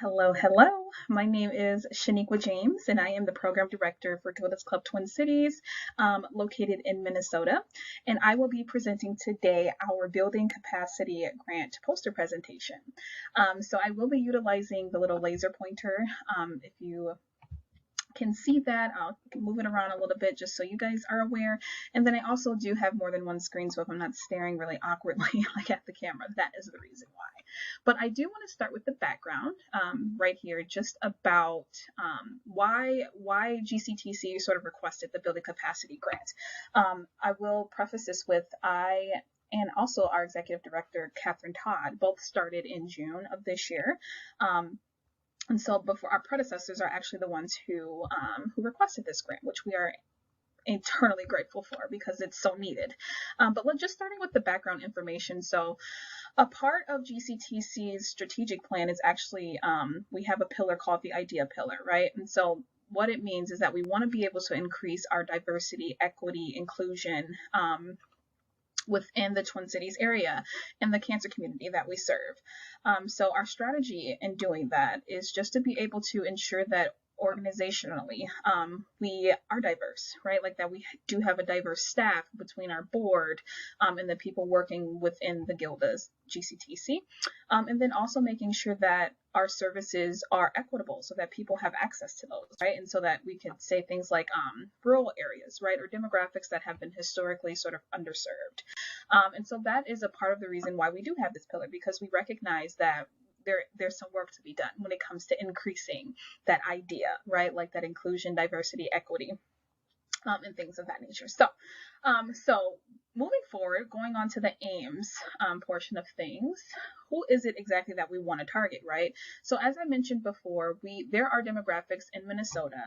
Hello, hello. My name is Shaniqua James, and I am the Program Director for Gilda's Club Twin Cities, located in Minnesota. And I will be presenting today our Building Capacity Grant poster presentation. So I will be utilizing the little laser pointer. If you can see that. I'll move it around a little bit just so you guys are aware. And then I also do have more than one screen, so if I'm not staring really awkwardly like at the camera, that is the reason why. But I do want to start with the background right here, just about why GCTC sort of requested the Building Capacity Grant. I will preface this with I and also our executive director, Catherine Todd, both started in June of this year. And so before our predecessors are actually the ones who requested this grant, which we are eternally grateful for because it's so needed. But just starting with the background information. So a part of GCTC's strategic plan is actually, we have a pillar called the idea pillar, right? And so what it means is that we want to be able to increase our diversity, equity, inclusion, within the Twin Cities area and the cancer community that we serve. So our strategy in doing that is just to be able to ensure that organizationally we are diverse, right? Like that we do have a diverse staff between our board and the people working within the Gilda's GCTC. And then also making sure that our services are equitable so that people have access to those, right? And so that we can say things like rural areas, right? Or demographics that have been historically sort of underserved. And so that is a part of the reason why we do have this pillar, because we recognize that there's some work to be done when it comes to increasing that idea, right? Like that inclusion, diversity, equity, and things of that nature. So moving forward, going on to the aims portion of things, who is it exactly that we want to target, right? So as I mentioned before, there are demographics in Minnesota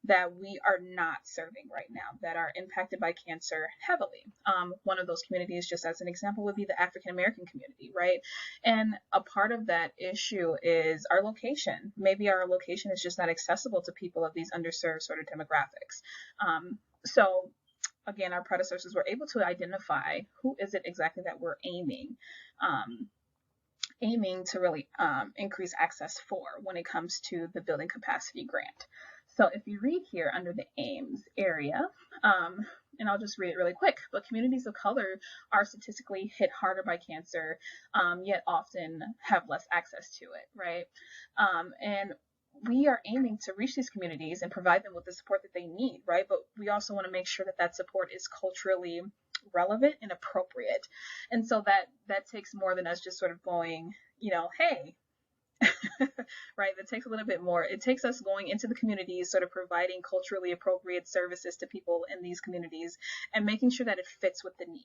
that we are not serving right now that are impacted by cancer heavily. One of those communities, just as an example, would be the African American community, right? And a part of that issue is our location. Maybe our location is just not accessible to people of these underserved sort of demographics. So again, our predecessors were able to identify who is it exactly that we're aiming to really increase access for when it comes to the Building Capacity Grant. So if you read here under the aims area, and I'll just read it really quick, but communities of color are statistically hit harder by cancer, yet often have less access to it, right? And we are aiming to reach these communities and provide them with the support that they need, right? But we also want to make sure that that support is culturally relevant and appropriate. And so that takes more than us just sort of going, hey, right? That takes a little bit more. It takes us going into the communities, sort of providing culturally appropriate services to people in these communities and making sure that it fits with the need.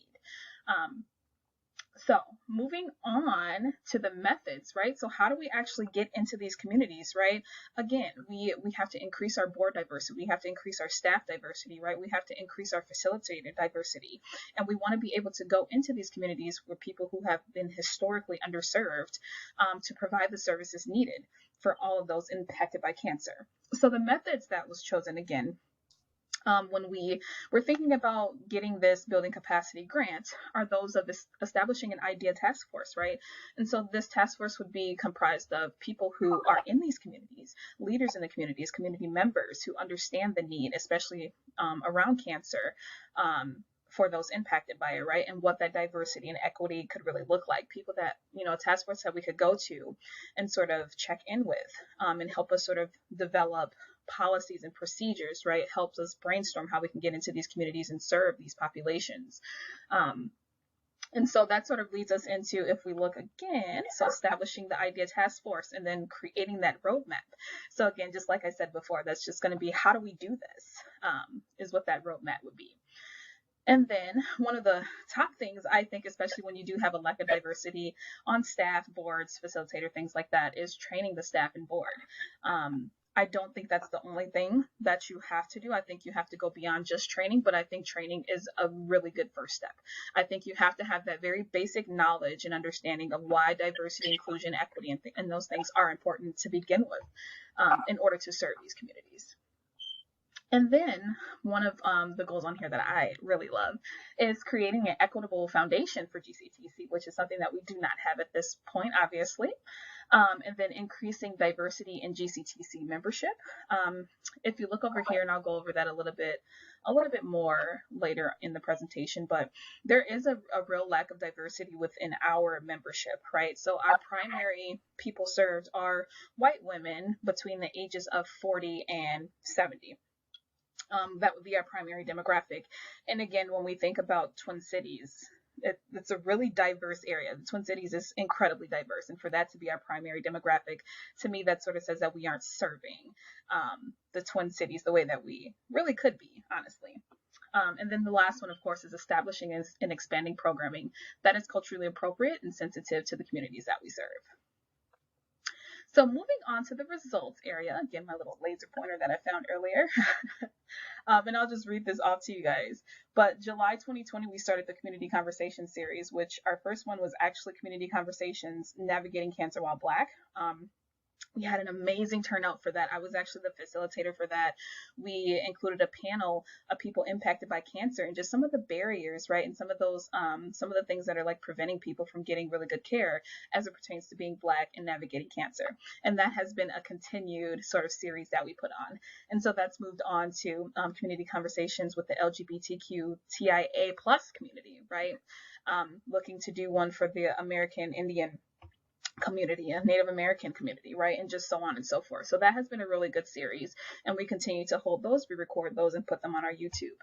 So moving on to the methods, right? So how do we actually get into these communities, right? Again, we have to increase our board diversity. We have to increase our staff diversity, right? We have to increase our facilitator diversity. And we want to be able to go into these communities where people who have been historically underserved to provide the services needed for all of those impacted by cancer. So the methods that was chosen, again, when we were thinking about getting this Building Capacity Grant are those of establishing an idea task force, right? And so this task force would be comprised of people who are in these communities, leaders in the communities, community members who understand the need, especially around cancer, for those impacted by it, right? And what that diversity and equity could really look like. People that, task force that we could go to and sort of check in with and help us sort of develop policies and procedures, right? Helps us brainstorm how we can get into these communities and serve these populations. And so that sort of leads us into, if we look again, so establishing the idea task force and then creating that roadmap. So again, just like I said before, that's just going to be, how do we do this, is what that roadmap would be. And then one of the top things, I think, especially when you do have a lack of diversity on staff, boards, facilitator, things like that, is training the staff and board. I don't think that's the only thing that you have to do. I think you have to go beyond just training, but I think training is a really good first step. I think you have to have that very basic knowledge and understanding of why diversity, inclusion, equity, and those things are important to begin with in order to serve these communities. And then one of the goals on here that I really love is creating an equitable foundation for GCTC, which is something that we do not have at this point, obviously. And then increasing diversity in GCTC membership. If you look over here, and I'll go over that a little bit more later in the presentation, but there is a real lack of diversity within our membership, right? So our primary people served are white women between the ages of 40 and 70. That would be our primary demographic. And again, when we think about Twin Cities, it's a really diverse area. The Twin Cities is incredibly diverse, and for that to be our primary demographic, to me, that sort of says that we aren't serving the Twin Cities the way that we really could be, honestly. And then the last one, of course, is establishing and expanding programming that is culturally appropriate and sensitive to the communities that we serve. So moving on to the results area, again, my little laser pointer that I found earlier. And I'll just read this off to you guys. But July 2020, we started the Community Conversation series, which our first one was actually Community Conversations, Navigating Cancer While Black. We had an amazing turnout for that. I was actually the facilitator for that. We included a panel of people impacted by cancer and just some of the barriers, right? And some of those, some of the things that are like preventing people from getting really good care as it pertains to being Black and navigating cancer. And that has been a continued sort of series that we put on. And so that's moved on to community conversations with the LGBTQTIA plus community, right? Looking to do one for the American Indian community, a Native American community, right? And just so on and so forth. So that has been a really good series, and we continue to hold those, we record those and put them on our YouTube.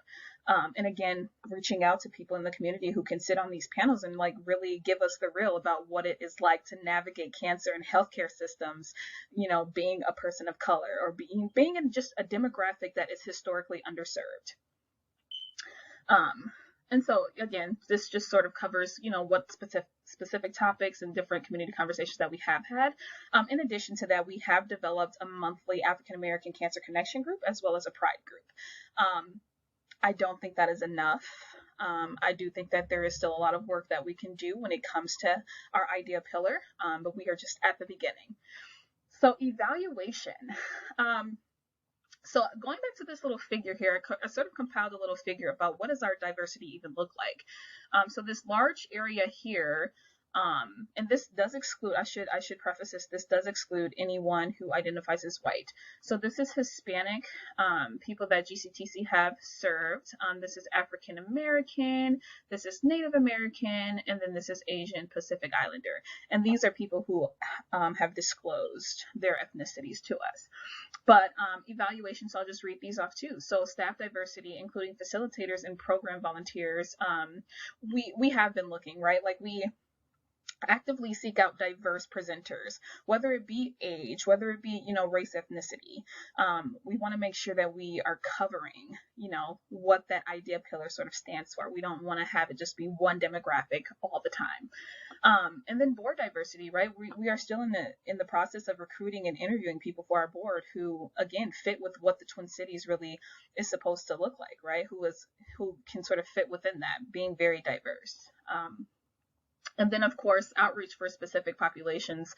And again, reaching out to people in the community who can sit on these panels and like really give us the real about what it is like to navigate cancer and healthcare systems, you know, being a person of color or being in just a demographic that is historically underserved. And so again, this just sort of covers, you know, what specific topics and different community conversations that we have had. In addition to that, we have developed a monthly African American Cancer Connection group as well as a Pride group. I don't think that is enough. I do think that there is still a lot of work that we can do when it comes to our idea pillar, but we are just at the beginning. So evaluation. So going back to this little figure here, I sort of compiled a little figure about what does our diversity even look like. So this large area here, and this does exclude, I should preface this does exclude anyone who identifies as white. So this is Hispanic people that GCTC have served. This is African American, this is Native American, and then this is Asian Pacific Islander. And these are people who have disclosed their ethnicities to us. But evaluation, so I'll just read these off too. So staff diversity, including facilitators and program volunteers, we have been looking, right? Like we actively seek out diverse presenters, whether it be age, whether it be, you know, race, ethnicity. We want to make sure that we are covering, you know, what that idea pillar sort of stands for. We don't want to have it just be one demographic all the time. And then board diversity, right? We are still in the process of recruiting and interviewing people for our board who, again, fit with what the Twin Cities really is supposed to look like, right? Who can sort of fit within that, being very diverse. And then, of course, outreach for specific populations.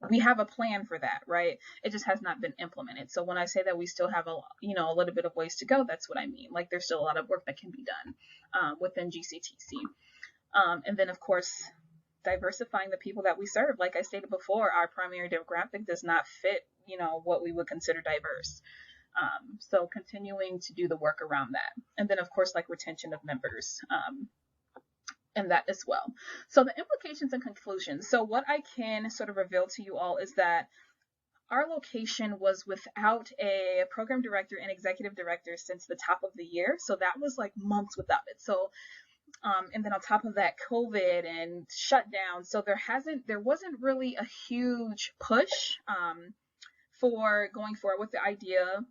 We have a plan for that, right? It just has not been implemented. So when I say that we still have a little bit of ways to go, that's what I mean. Like there's still a lot of work that can be done within GCTC. And then, of course, diversifying the people that we serve. Like I stated before, our primary demographic does not fit, you know, what we would consider diverse. So continuing to do the work around that. And then, of course, like retention of members. And that as well. So the implications and conclusions. So what I can sort of reveal to you all is that our location was without a program director and executive director since the top of the year. So that was like months without it. So and then on top of that, COVID and shutdown. So there wasn't really a huge push for going forward with the idea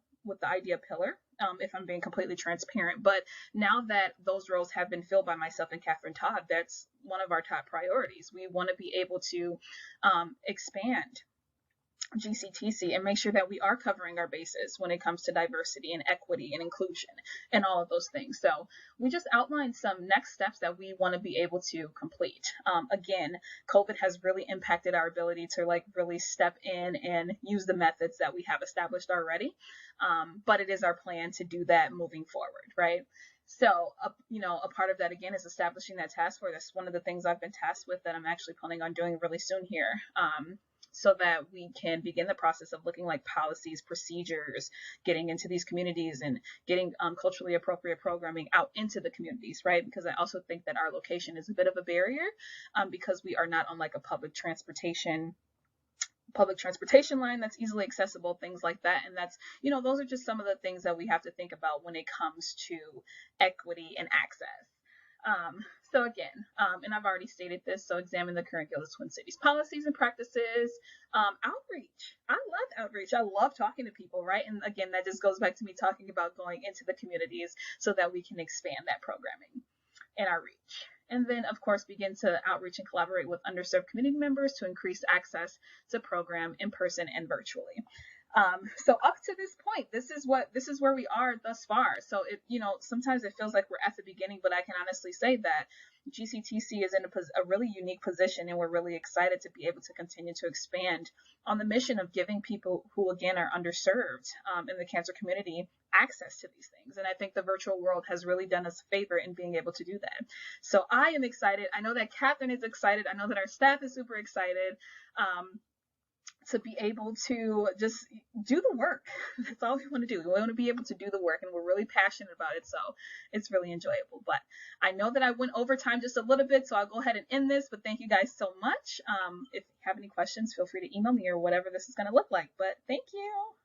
pillar. If I'm being completely transparent. But now that those roles have been filled by myself and Catherine Todd, that's one of our top priorities. We want to be able to expand GCTC and make sure that we are covering our bases when it comes to diversity and equity and inclusion and all of those things. So we just outlined some next steps that we want to be able to complete. Again, COVID has really impacted our ability to like really step in and use the methods that we have established already. But it is our plan to do that moving forward, right? So, a part of that, again, is establishing that task force. That's one of the things I've been tasked with that I'm actually planning on doing really soon here. so that we can begin the process of looking like policies, procedures, getting into these communities and getting culturally appropriate programming out into the communities, right? Because I also think that our location is a bit of a barrier, because we are not on like a public transportation line that's easily accessible, things like that. And that's, those are just some of the things that we have to think about when it comes to equity and access. So again, and I've already stated this, so examine the current Gilda Twin Cities policies and practices. Outreach. I love outreach. I love talking to people, right? And again, that just goes back to me talking about going into the communities so that we can expand that programming and our reach. And then, of course, begin to outreach and collaborate with underserved community members to increase access to program in person and virtually. So up to this point, this is where we are thus far. So sometimes it feels like we're at the beginning, but I can honestly say that GCTC is in a really unique position, and we're really excited to be able to continue to expand on the mission of giving people who, again, are underserved in the cancer community access to these things. And I think the virtual world has really done us a favor in being able to do that. So I am excited. I know that Catherine is excited. I know that our staff is super excited. To be able to just do the work. That's all we want to do. We want to be able to do the work, and we're really passionate about it, so it's really enjoyable. But I know that I went over time just a little bit, so I'll go ahead and end this, but thank you guys so much. If you have any questions, feel free to email me or whatever this is going to look like, but thank you.